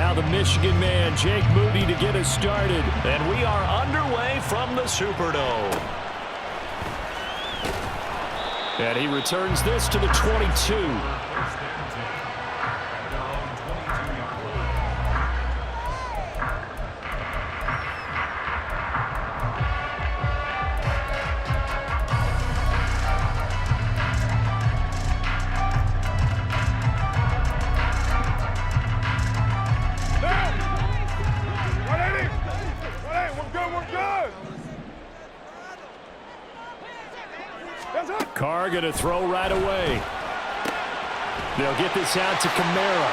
Now the Michigan man, Jake Moody, to get us started. And we are underway from the Superdome. And he returns this to the 22. Carr going to throw right away. They'll get this out to Kamara.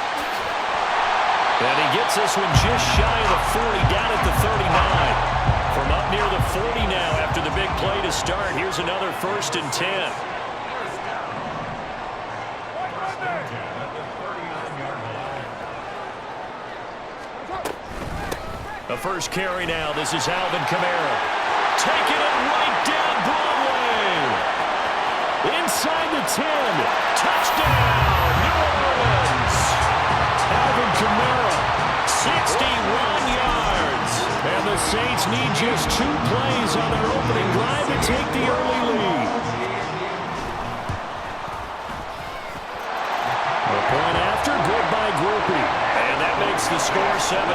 And he gets this one just shy of the 40, down at the 39. From up near the 40 now after the big play to start. Here's another 1st and 10. The first carry now. This is Alvin Kamara. Taking it right down Broadway. Inside the 10. Touchdown, New Orleans. Alvin Kamara, 61 yards. And the Saints need just 2 plays on their opening drive to take the early lead. The point after, good by Groupie. And that makes the score 7-0.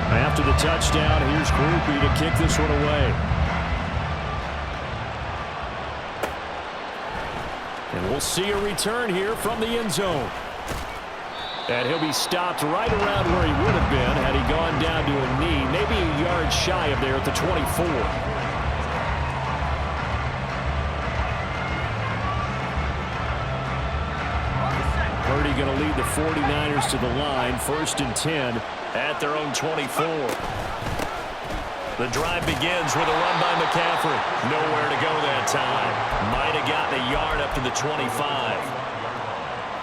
After the touchdown, here's Groupie to kick this one away. And we'll see a return here from the end zone. And he'll be stopped right around where he would have been had he gone down to a knee, maybe a yard shy of there at the 24. Purdy going to lead the 49ers to the line, 1st and 10. At their own 24. The drive begins with a run by McCaffrey. Nowhere to go that time. Might have gotten a yard up to the 25.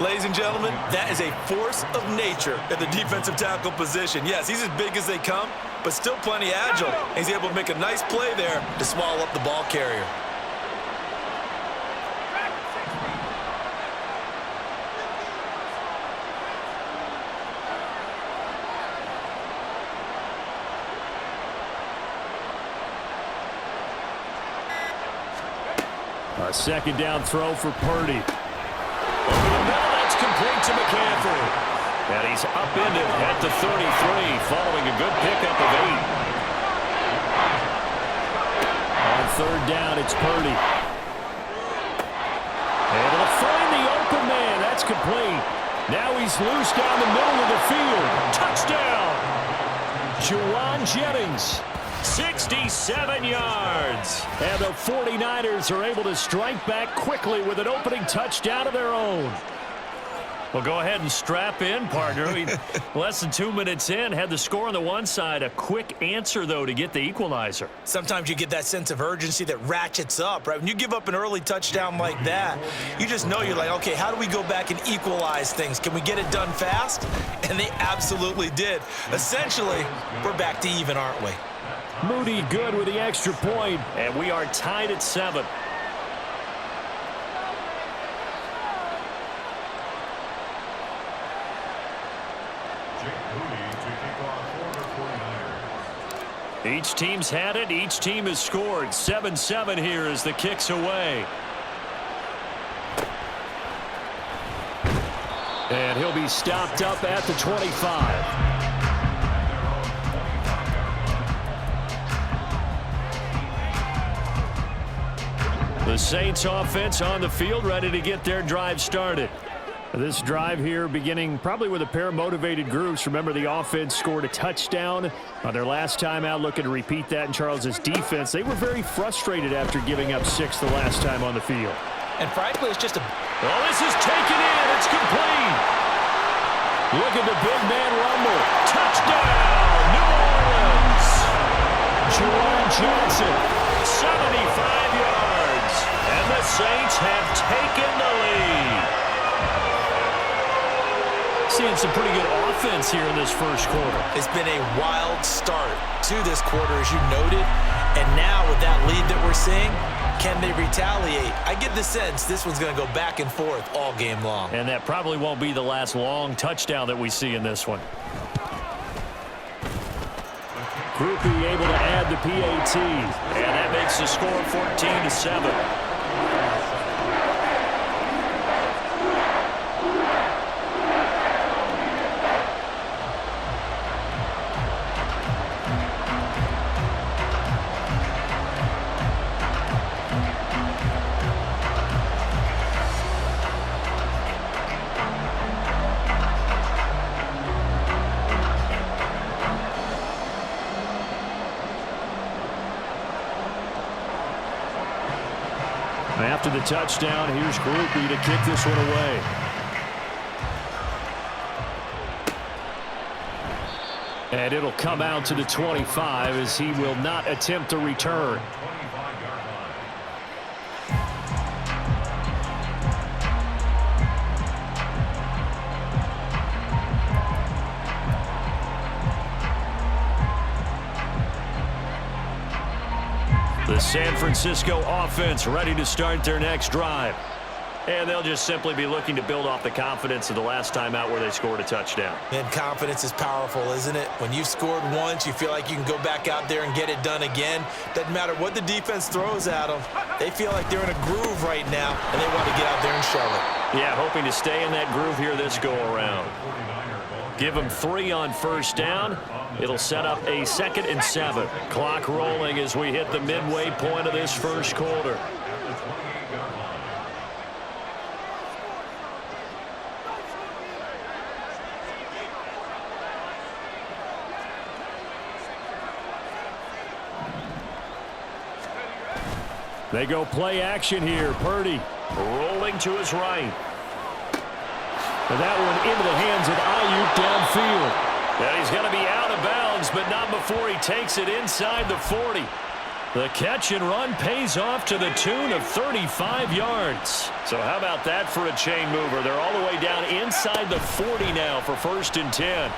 Ladies and gentlemen, that is a force of nature at the defensive tackle position. Yes, he's as big as they come, but still plenty agile. He's able to make a nice play there to swallow up the ball carrier. A 2nd down throw for Purdy. Over the middle, that's complete to McCaffrey. And he's upended at the 33, following a good pickup of 8. On 3rd down, it's Purdy. Able to find the open man. That's complete. Now he's loose down the middle of the field. Touchdown! Juwan Jennings. 67 yards. And the 49ers are able to strike back quickly with an opening touchdown of their own. Well, go ahead and strap in, partner. Less than 2 minutes in, had the score on the one side. A quick answer, though, to get the equalizer. Sometimes you get that sense of urgency that ratchets up, right? When you give up an early touchdown like that, you just know you're like, okay, how do we go back and equalize things? Can we get it done fast? And they absolutely did. Essentially, we're back to even, aren't we? Moody good with the extra point, and we are tied at 7. Each team's had it. Each team has scored. 7-7 here as the kick's away. And he'll be stopped up at the 25. The Saints offense on the field, ready to get their drive started. This drive here beginning probably with a pair of motivated groups. Remember, the offense scored a touchdown on their last time out, looking to repeat that in Charles's defense. They were very frustrated after giving up 6 the last time on the field. And frankly, it's just a... Well, this is taken in. It's complete. Look at the big man rumble. Touchdown, New Orleans. Juwan Johnson, 75 yards. And the Saints have taken the lead. seeing some pretty good offense here in this first quarter. It's been a wild start to this quarter, as you noted. And now with that lead that we're seeing, can they retaliate? I get the sense this one's going to go back and forth all game long. And that probably won't be the last long touchdown that we see in this one. Groupie able to add the PAT. And that makes the score 14-7. After the touchdown, here's Groupie to kick this one away. And it'll come out to the 25 as he will not attempt a return. The San Francisco offense ready to start their next drive. And they'll just simply be looking to build off the confidence of the last time out where they scored a touchdown. And confidence is powerful, isn't it? When you've scored once, you feel like you can go back out there and get it done again. Doesn't matter what the defense throws at them. They feel like they're in a groove right now, and they want to get out there and show it. Yeah, hoping to stay in that groove here this go-around. Give them 3 on first down. It'll set up a 2nd and 7. Clock rolling as we hit the midway point of this first quarter. They go play action here. Purdy rolling to his right. And that one into the hands of Ayuk downfield. And he's going to be out of bounds, but not before he takes it inside the 40. The catch and run pays off to the tune of 35 yards. So how about that for a chain mover? They're all the way down inside the 40 now for 1st and 10.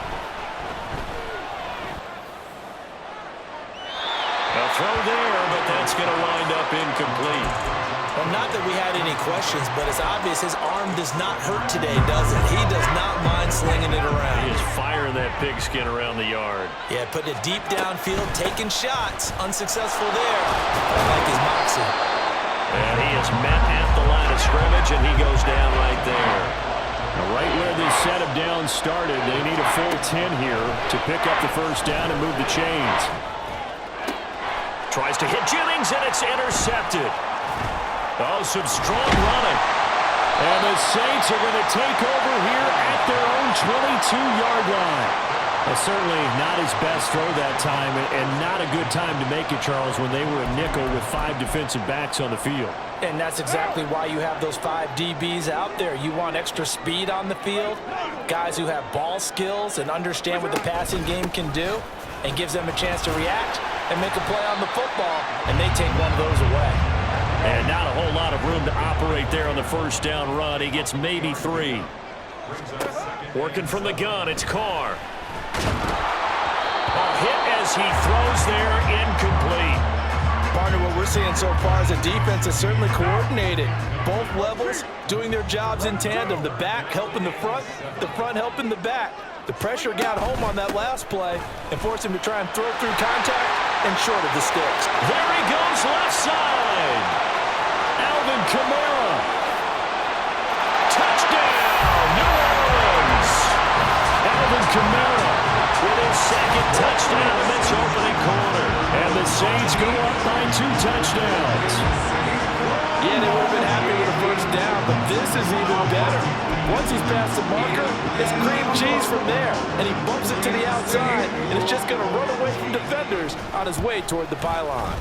A throw there, but that's going to wind up incomplete. Well, not that we had any questions, but it's obvious his arm does not hurt today, does it? He does not mind slinging it around. He is firing that pigskin around the yard. Yeah, putting it deep downfield, taking shots. Unsuccessful there. I like his moxie. And he is met at the line of scrimmage, and he goes down right there. Now, right where this set of downs started, they need a full 10 here to pick up the first down and move the chains. Tries to hit Jennings, and it's intercepted. Oh, some strong running. And the Saints are going to take over here at their own 22-yard line. Well, certainly not his best throw that time, and not a good time to make it, Charles, when they were a nickel with 5 defensive backs on the field. And that's exactly why you have those 5 DBs out there. You want extra speed on the field, guys who have ball skills and understand what the passing game can do, and gives them a chance to react and make a play on the football, and they take one of those away. And not a whole lot of room to operate there on the first down run. He gets maybe 3. Working from the gun, it's Carr. A hit as he throws there, incomplete. Partner, what we're seeing so far is the defense is certainly coordinated. Both levels doing their jobs in tandem. The back helping the front helping the back. The pressure got home on that last play and forced him to try and throw through contact and short of the sticks. There he goes, left side. Alvin Kamara. Touchdown, New Orleans. Alvin Kamara with his 2nd touchdown in this opening quarter. And the Saints go up by 2 touchdowns. Yeah, they would have been happy with a first down, but this is even better. Once he's past the marker, it's cream cheese from there, and he bumps it to the outside, and it's just going to run away from defenders on his way toward the pylon.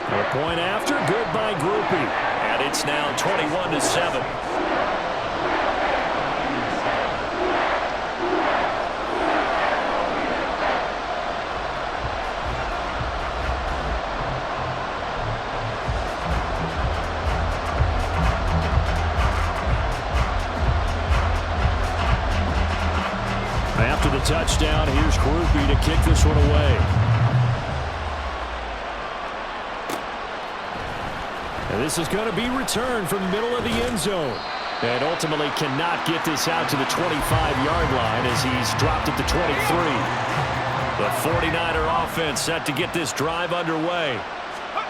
A point after, good by Groupie. And it's now 21-7. after the touchdown. Here's Groupie to kick this one away. And this is going to be returned from the middle of the end zone. And ultimately cannot get this out to the 25-yard line as he's dropped it to 23. The 49er offense set to get this drive underway.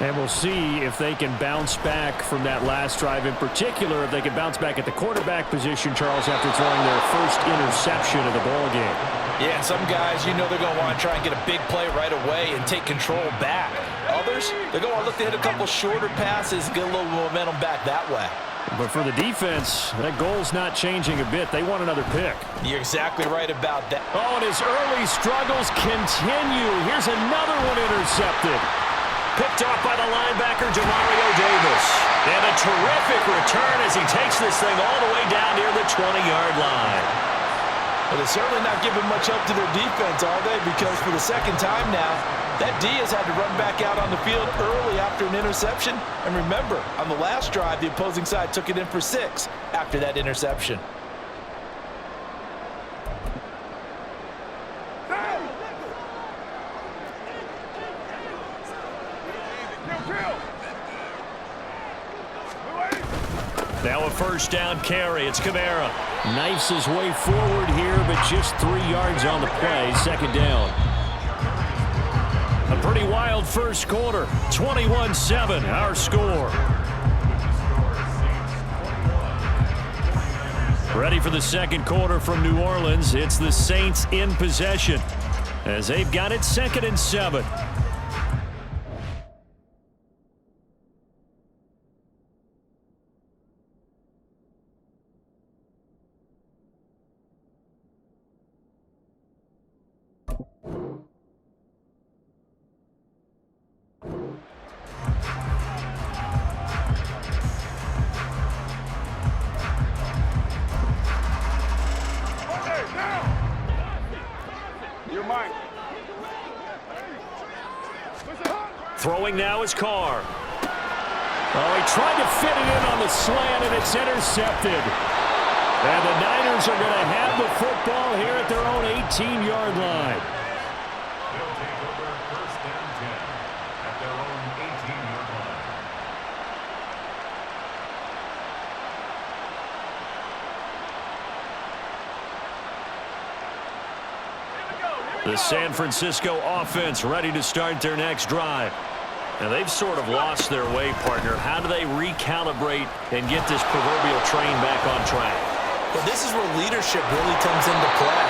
And we'll see if they can bounce back from that last drive. In particular, if they can bounce back at the quarterback position, Charles, after throwing their first interception of the ballgame. Yeah, and some guys, you know they're going to want to try and get a big play right away and take control back. Others, they're going to look to hit a couple shorter passes, get a little momentum back that way. But for the defense, that goal's not changing a bit. They want another pick. You're exactly right about that. Oh, and his early struggles continue. Here's another one intercepted. Picked off by the linebacker, Demario Davis. And a terrific return as he takes this thing all the way down near the 20-yard line. Well, they're certainly not giving much help to their defense, are they? Because for the second time now, that D has had to run back out on the field early after an interception. And remember, on the last drive, the opposing side took it in for 6 after that interception. Now a first down carry. It's Kamara. Knifes his way forward here, but just 3 yards on the play. Second down. A pretty wild first quarter. 21-7, our score. Ready for the second quarter from New Orleans. It's the Saints in possession as they've got it 2nd and 7. Throwing now is Carr. Oh, he tried to fit it in on the slant, and it's intercepted. And the Niners are going to have the football here at their own 18-yard line. They'll take over 1st and 10 at their own 18-yard line. The San Francisco offense ready to start their next drive. Now, they've sort of lost their way, partner. How do they recalibrate and get this proverbial train back on track? Well, this is where leadership really comes into play.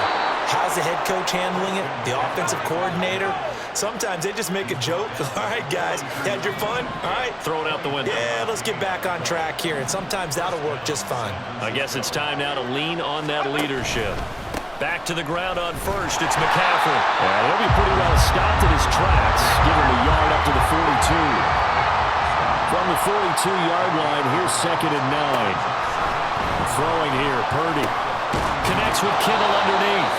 How's the head coach handling it? The offensive coordinator? Sometimes they just make a joke. All right, guys, had your fun? All right. Throw it out the window. Yeah, let's get back on track here. And sometimes that'll work just fine. I guess it's time now to lean on that leadership. Back to the ground on first. It's McCaffrey. And he'll be pretty well stopped in his tracks. Give him a yard up to the 42. From the 42-yard line, here's 2nd and 9. Throwing here, Purdy. Connects with Kittle underneath.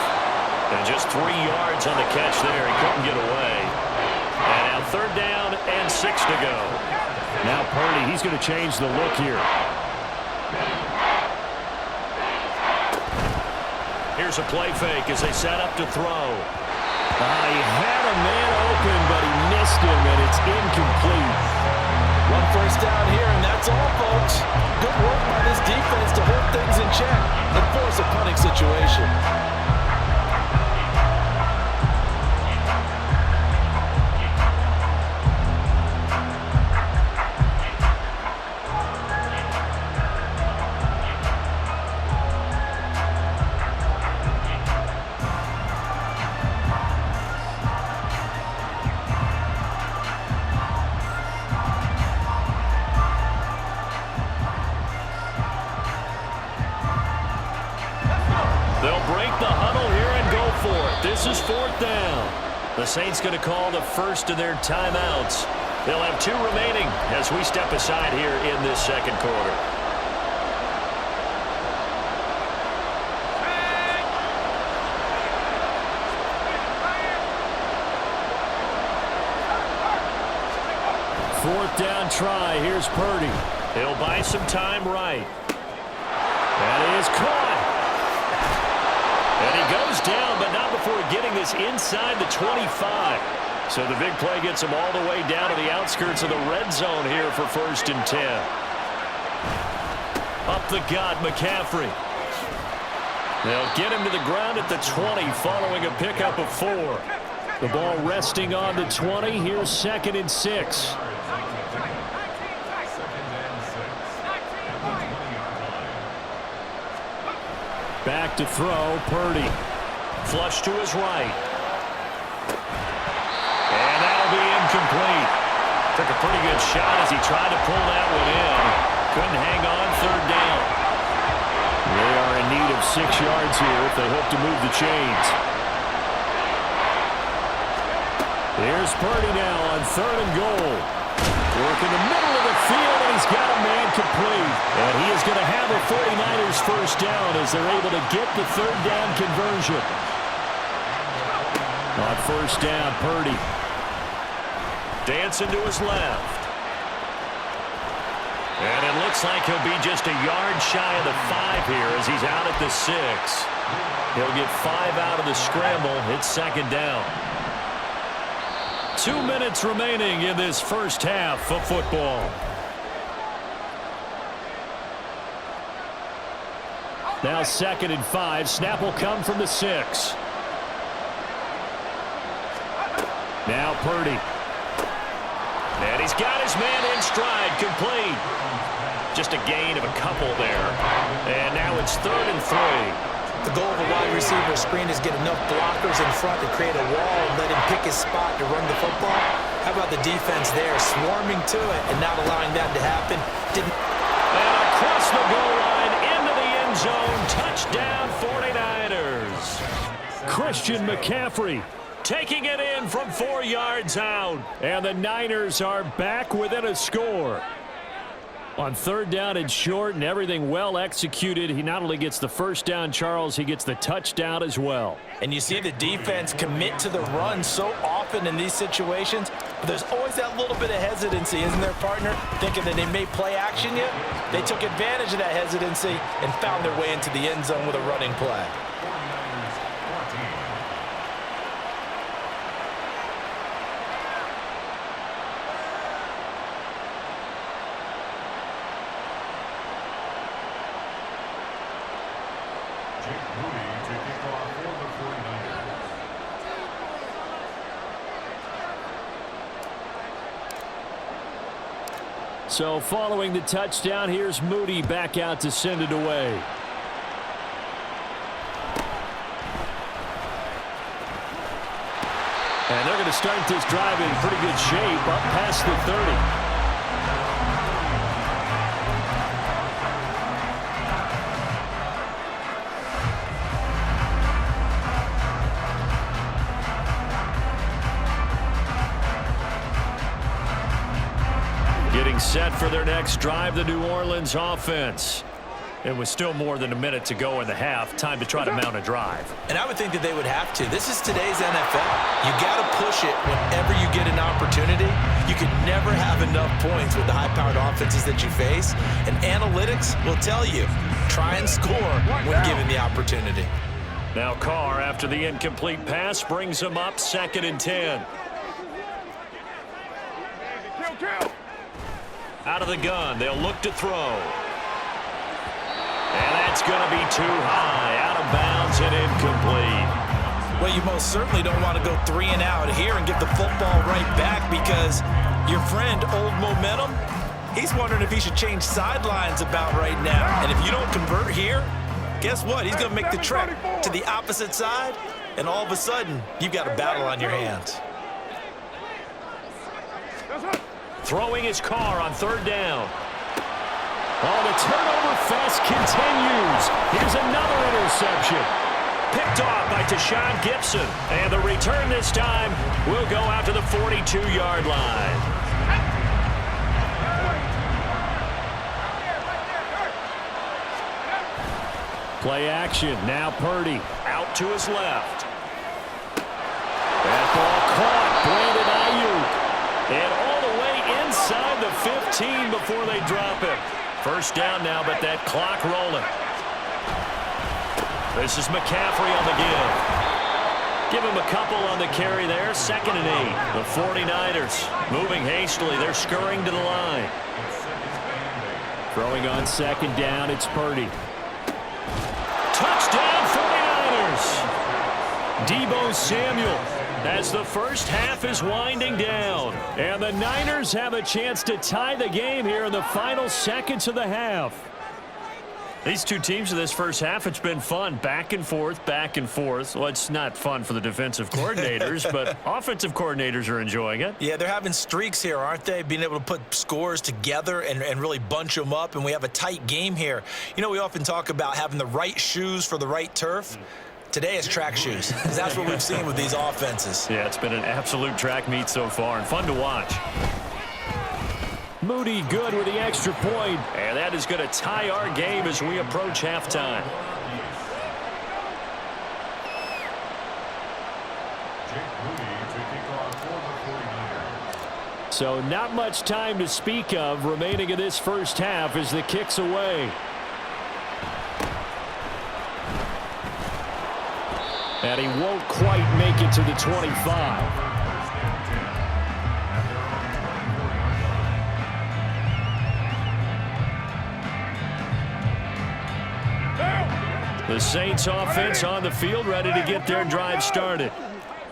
And just 3 yards on the catch there. He couldn't get away. And now 3rd down and 6 to go. Now Purdy, he's going to change the look here. Here's a play fake as they set up to throw. He had a man open, but he missed him, and it's incomplete. 1 first down here, and that's all, folks. Good work by this defense to hold things in check and force a punting situation. They'll break the huddle here and go for it. This is 4th down. The Saints going to call the first of their timeouts. They'll have 2 remaining as we step aside here in this second quarter. Fourth down try. Here's Purdy. He'll buy some time right. That is caught. And he goes goes down, but not before getting this inside the 25. So the big play gets him all the way down to the outskirts of the red zone here for 1st and 10. Up the gut, McCaffrey. They'll get him to the ground at the 20 following a pickup of 4. The ball resting on the 20. Here's 2nd and 6. Back to throw, Purdy. Flush to his right. And that'll be incomplete. Took a pretty good shot as he tried to pull that one in. Couldn't hang on 3rd down. They are in need of 6 yards here if they hope to move the chains. Here's Purdy now on 3rd and goal. Work in the middle of the field, and he's got a man complete. And he is going to have a 49ers first down as they're able to get the 3rd down conversion. On 1st down, Purdy. Dancing to his left. And it looks like he'll be just a yard shy of the 5 here as he's out at the 6. He'll get 5 out of the scramble. It's 2nd down. 2 minutes remaining in this first half of football. Now 2nd and 5. Snap will come from the 6. Now Purdy. And he's got his man in stride, complete. Just a gain of a couple there. And now it's 3rd and 3. The goal of a wide receiver screen is get enough blockers in front to create a wall and let him pick his spot to run the football. How about the defense there, swarming to it and not allowing that to happen? And across the goal line, into the end zone, touchdown 49ers. Christian McCaffrey taking it in from 4 yards out. And the Niners are back within a score. On 3rd down and short and everything well executed, he not only gets the first down, Charles, he gets the touchdown as well. And you see the defense commit to the run so often in these situations, but there's always that little bit of hesitancy, isn't there, partner? Thinking that they may play action yet. They took advantage of that hesitancy and found their way into the end zone with a running play. So following the touchdown, here's Moody back out to send it away. And they're going to start this drive in pretty good shape up past the 30. Set for their next drive, the New Orleans offense. It was still more than a minute to go in the half. Time to try to mount a drive. And I would think that they would have to. This is today's NFL. You got to push it whenever you get an opportunity. You can never have enough points with the high-powered offenses that you face. And analytics will tell you, try and score when given the opportunity. Now Carr, after the incomplete pass, brings him up 2nd and 10. Out of the gun, they'll look to throw. And that's going to be too high, out of bounds and incomplete. Well, you most certainly don't want to go 3 and out here and give the football right back because your friend, Old Momentum, he's wondering if he should change sidelines about right now. And if you don't convert here, guess what? He's going to make the trek to the opposite side, and all of a sudden, you've got a battle on your hands. Throwing his Carr on 3rd down. Oh, the turnover fest continues. Here's another interception. Picked off by Tashawn Gibson. And the return this time will go out to the 42-yard line. Play action. Now Purdy out to his left. That ball caught. Brandon Ayuk. And all the way inside the 15 before they drop him. First down now, but that clock rolling. This is McCaffrey on the give. Give him a couple on the carry there. 2nd and 8. The 49ers moving hastily. They're scurrying to the line. Throwing on 2nd down, it's Purdy. Touchdown 49ers. Deebo Samuel as the first half is winding down. And the Niners have a chance to tie the game here in the final seconds of the half. These two teams in this first half, it's been fun. Back and forth, back and forth. Well, it's not fun for the defensive coordinators, but offensive coordinators are enjoying it. Yeah, they're having streaks here, aren't they? Being able to put scores together and really bunch them up, and we have a tight game here. You know, we often talk about having the right shoes for the right turf. Today it's track shoes, because that's what we've seen with these offenses. Yeah, it's been an absolute track meet so far, and fun to watch. Moody good with the extra point. And that is going to tie our game as we approach halftime. So not much time to speak of remaining in this first half as the kick's away. And he won't quite make it to the 25. The Saints offense on the field, ready to get their drive started.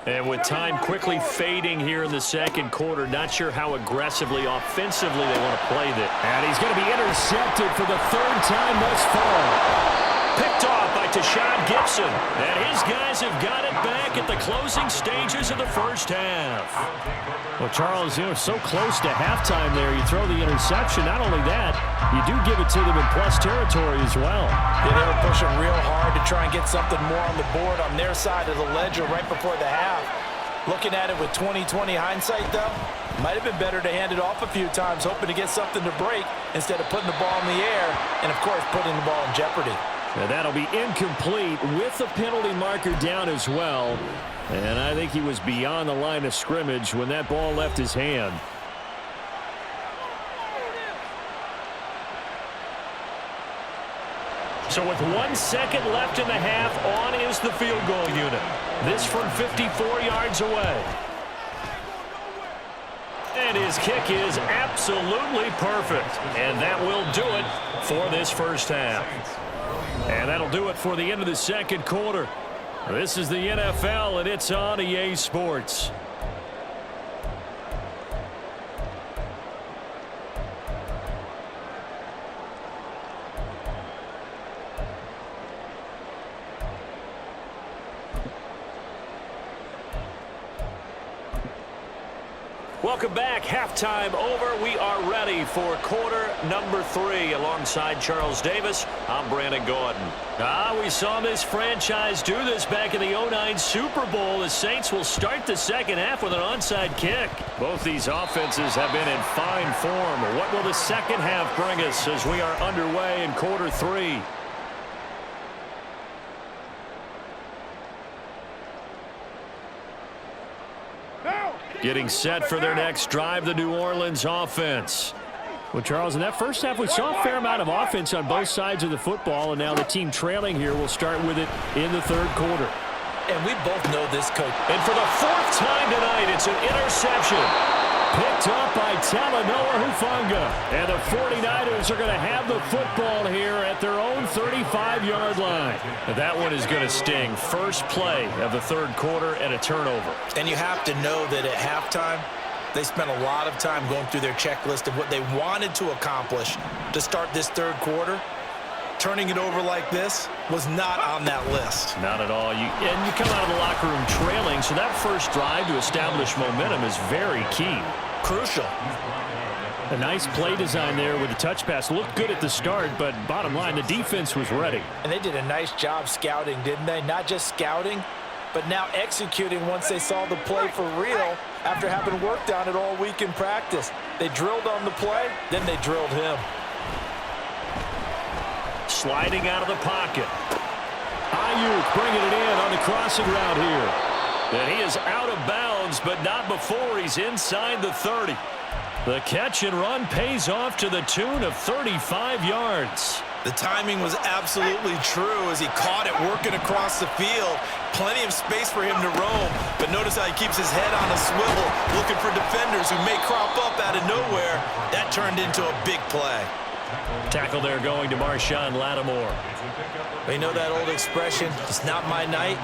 And with time quickly fading here in the second quarter, not sure how aggressively, offensively they want to play this. And he's going to be intercepted for the 3rd time thus far. Picked off by Tashawn Gibson. And his guys have got it back at the closing stages of the first half. Well, Charles, you know, so close to halftime there. You throw the interception. Not only that, you do give it to them in plus territory as well. Yeah, they were pushing real hard to try and get something more on the board on their side of the ledger right before the half. Looking at it with 20/20 hindsight, though, might have been better to hand it off a few times, hoping to get something to break instead of putting the ball in the air and, of course, putting the ball in jeopardy. And that'll be incomplete with the penalty marker down as well. And I think he was beyond the line of scrimmage when that ball left his hand. So with 1 second left in the half, on is the field goal unit. This from 54 yards away. And his kick is absolutely perfect. And that will do it for this first half. And that'll do it for the end of the second quarter. This is the NFL, and it's on EA Sports. Welcome back. Halftime over. We are ready for quarter number 3. Alongside Charles Davis, I'm Brandon Gordon. We saw this franchise do this back in the 2009 Super Bowl. The Saints will start the second half with an onside kick. Both these offenses have been in fine form. What will the second half bring us as we are underway in quarter 3? Getting set for their next drive, the New Orleans offense. Well, Charles, in that first half, we saw a fair amount of offense on both sides of the football, and now the team trailing here will start with it in the third quarter. And we both know this, coach. And for the 4th time tonight, it's an interception. Picked up by Talanoa Hufanga. And the 49ers are going to have the football here at their own 35-yard line. That one is going to sting. First play of the third quarter and a turnover. And you have to know that at halftime, they spent a lot of time going through their checklist of what they wanted to accomplish to start this third quarter. Turning it over like this was not on that list. Not at all. And you come out of the locker room trailing, so that first drive to establish momentum is very key. Crucial. A nice play design there with the touch pass. Looked good at the start, but bottom line, the defense was ready. And they did a nice job scouting, didn't they? Not just scouting, but now executing once they saw the play for real after having worked on it all week in practice. They drilled on the play, then they drilled him. Sliding out of the pocket. Ayuk bringing it in on the crossing route here. And he is out of bounds, but not before he's inside the 30. The catch and run pays off to the tune of 35 yards. The timing was absolutely true as he caught it working across the field. Plenty of space for him to roam, but notice how he keeps his head on a swivel, looking for defenders who may crop up out of nowhere. That turned into a big play. Tackle there going to Marshawn Lattimore. You know that old expression, it's not my night?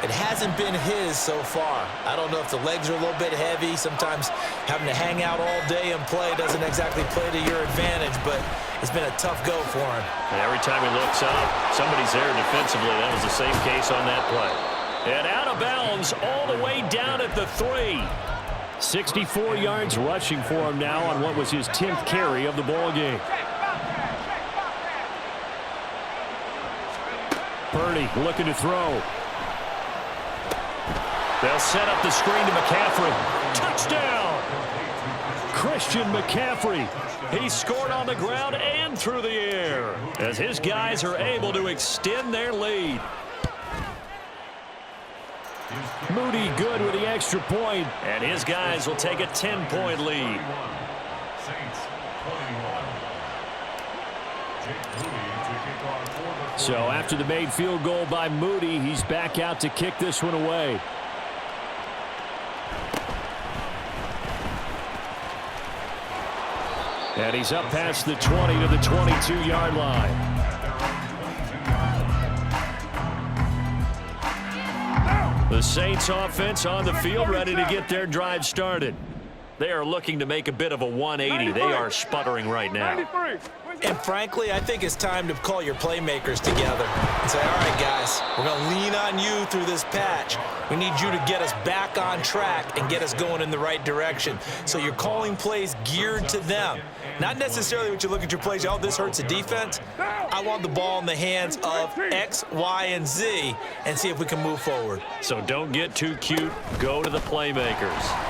It hasn't been his so far. I don't know if the legs are a little bit heavy. Sometimes having to hang out all day and play doesn't exactly play to your advantage, but it's been a tough go for him. And every time he looks up, somebody's there defensively. That was the same case on that play. And out of bounds all the way down at the 3. 64 yards rushing for him now on what was his 10th carry of the ball game. Purdy looking to throw. They'll set up the screen to McCaffrey. Touchdown! Christian McCaffrey. He scored on the ground and through the air as his guys are able to extend their lead. Moody good with the extra point, and his guys will take a 10-point lead. So after the made field goal by Moody, he's back out to kick this one away. And he's up past the 20 to the 22-yard line. The Saints offense on the field ready to get their drive started. They are looking to make a bit of a 180. They are sputtering right now. And frankly, I think it's time to call your playmakers together and say, all right, guys, we're going to lean on you through this patch. We need you to get us back on track and get us going in the right direction. So you're calling plays geared to them. Not necessarily what you look at your plays, oh, this hurts the defense. I want the ball in the hands of X, Y, and Z and see if we can move forward. So don't get too cute. Go to the playmakers.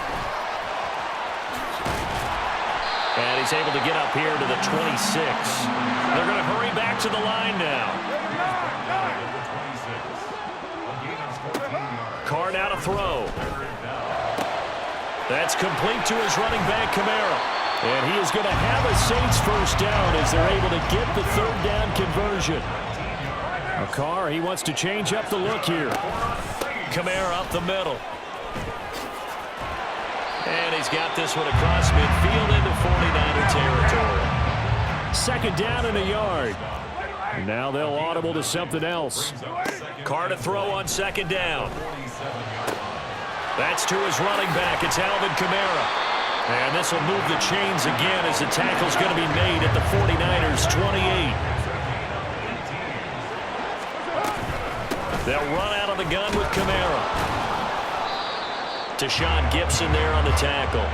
And he's able to get up here to the 26. They're going to hurry back to the line now. Card out of throw. That's complete to his running back, Kamara. And he is going to have a Saints first down as they're able to get the third down conversion. Carr, he wants to change up the look here. Kamara up the middle. And he's got this one across midfield into 49er territory. Second down and a yard. Now they'll audible to something else. Carr to throw on second down. That's to his running back. It's Alvin Kamara. And this will move the chains again as the tackle's going to be made at the 49ers 28. They'll run out of the gun with Kamara. Deshaun Gibson there on the tackle.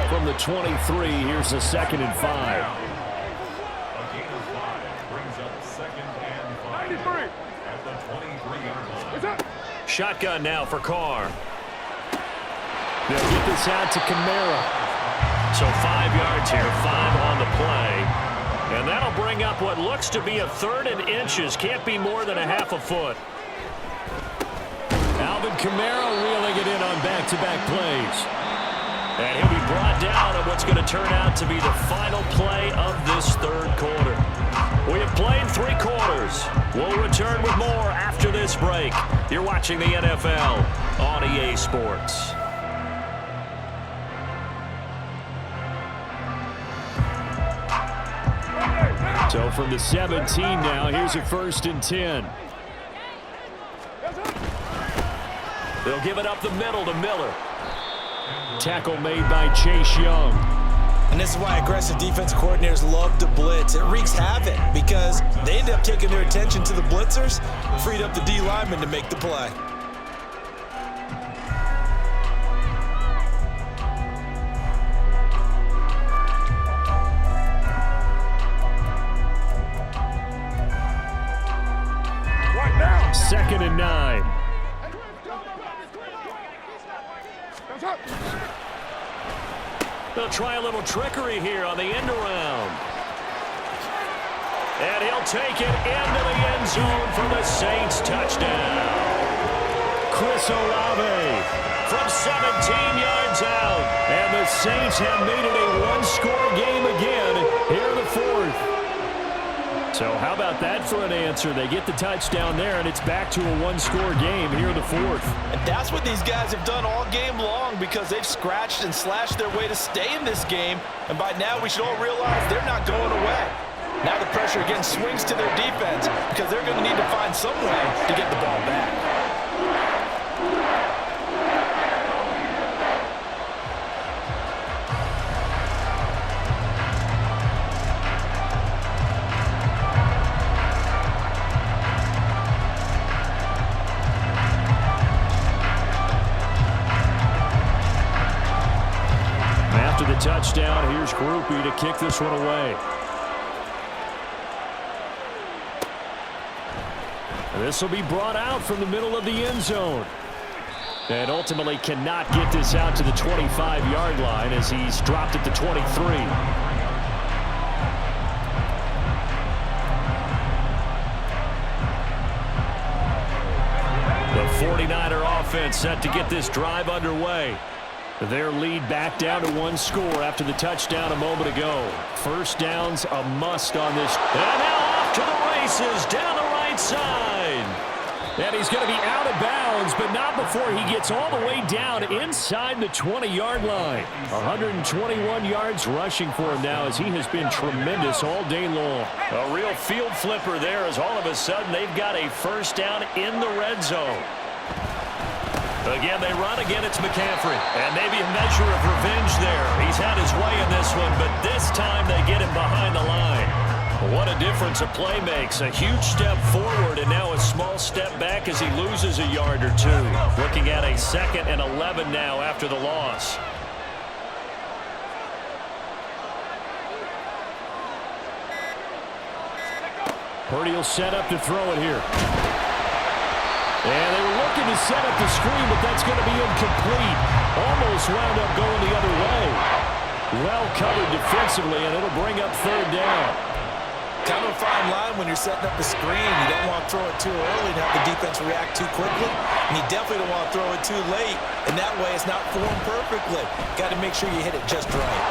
From the 23, here's the 2nd and 5. Shotgun now for Carr. They'll get this out to Kamara. So 5 yards here, 5 on the play. And that'll bring up what looks to be a 3rd and inches. Can't be more than a half a foot. Alvin Kamara reeling it in on back-to-back plays. And he'll be brought down on what's going to turn out to be the final play of this 3rd quarter. We have played 3 quarters. We'll return with more after this break. You're watching the NFL on EA Sports. So from the 17 now, here's a 1st and 10. They'll give it up the middle to Miller. Tackle made by Chase Young. And this is why aggressive defense coordinators love to blitz. It wreaks havoc because they end up taking their attention to the blitzers, freed up the D lineman to make the play. Second and 9. They'll try a little trickery here on the end around. And he'll take it into the end zone for the Saints touchdown. Chris Olave from 17 yards out. And the Saints have made it a one-score game again here in the 4th. So how about that for an answer? They get the touchdown there, and it's back to a one-score game here in the fourth. And that's what these guys have done all game long because they've scratched and slashed their way to stay in this game. And by now, we should all realize they're not going away. Now the pressure again swings to their defense because they're going to need to find some way to get the ball back. After the touchdown, here's Groupie to kick this one away. This will be brought out from the middle of the end zone. And ultimately cannot get this out to the 25-yard line as he's dropped at the 23. The 49er offense set to get this drive underway. Their lead back down to one score after the touchdown a moment ago. First down's a must on this. And now off to the races down the right side. And he's going to be out of bounds, but not before he gets all the way down inside the 20-yard line. 121 yards rushing for him now as he has been tremendous all day long. A real field flipper there as all of a sudden they've got a first down in the red zone. Again, they run. Again, it's McCaffrey. And maybe a measure of revenge there. He's had his way in this one, but this time they get him behind the line. What a difference a play makes. A huge step forward and now a small step back as he loses a yard or two. Looking at a 2nd and 11 now after the loss. Purdy will set up to throw it here. And they were looking to set up the screen, but that's going to be incomplete. Almost wound up going the other way. Well covered defensively, and it'll bring up third down. Kind of a fine line when you're setting up the screen. You don't want to throw it too early and have the defense react too quickly. And you definitely don't want to throw it too late. And that way it's not formed perfectly. Got to make sure you hit it just right.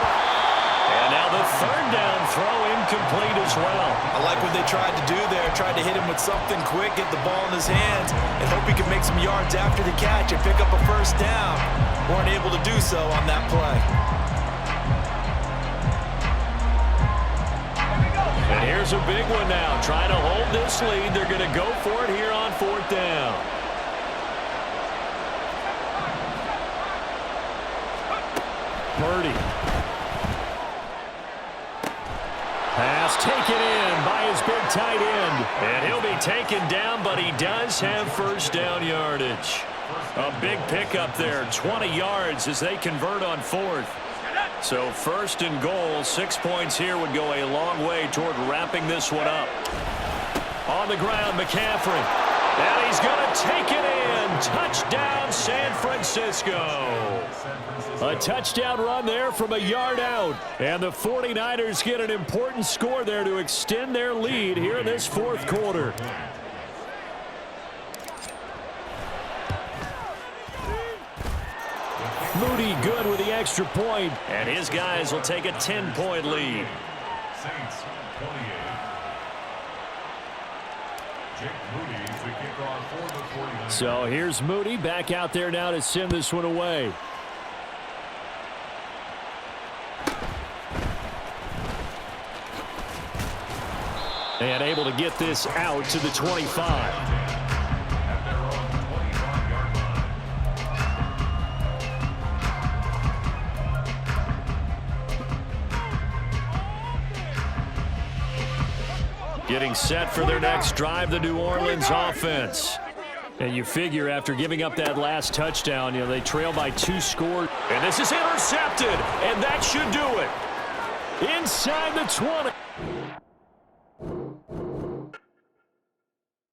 And now the third down throw incomplete as well. I like what they tried to do there. Tried to hit him with something quick, get the ball in his hands, and hope he could make some yards after the catch and pick up a first down. Weren't able to do so on that play. And here's a big one now. Trying to hold this lead. They're going to go for it here on fourth down. Purdy. Pass taken in by his big tight end. And he'll be taken down, but he does have first down yardage. A big pickup there, 20 yards as they convert on fourth. So first and goal, 6 points here would go a long way toward wrapping this one up. On the ground, McCaffrey. And he's going to take it in. Touchdown, San Francisco. A touchdown run there from a yard out. And the 49ers get an important score there to extend their lead here in this fourth quarter. Moody good with the extra point. And his guys will take a 10-point lead. Saints 28. Jake Moody to kick off for the 49ers. So here's Moody back out there now to send this one away. And able to get this out to the 25. Getting set for their next drive, the New Orleans offense. And you figure after giving up that last touchdown, they trail by 2 scores. And this is intercepted, and that should do it. Inside the 20.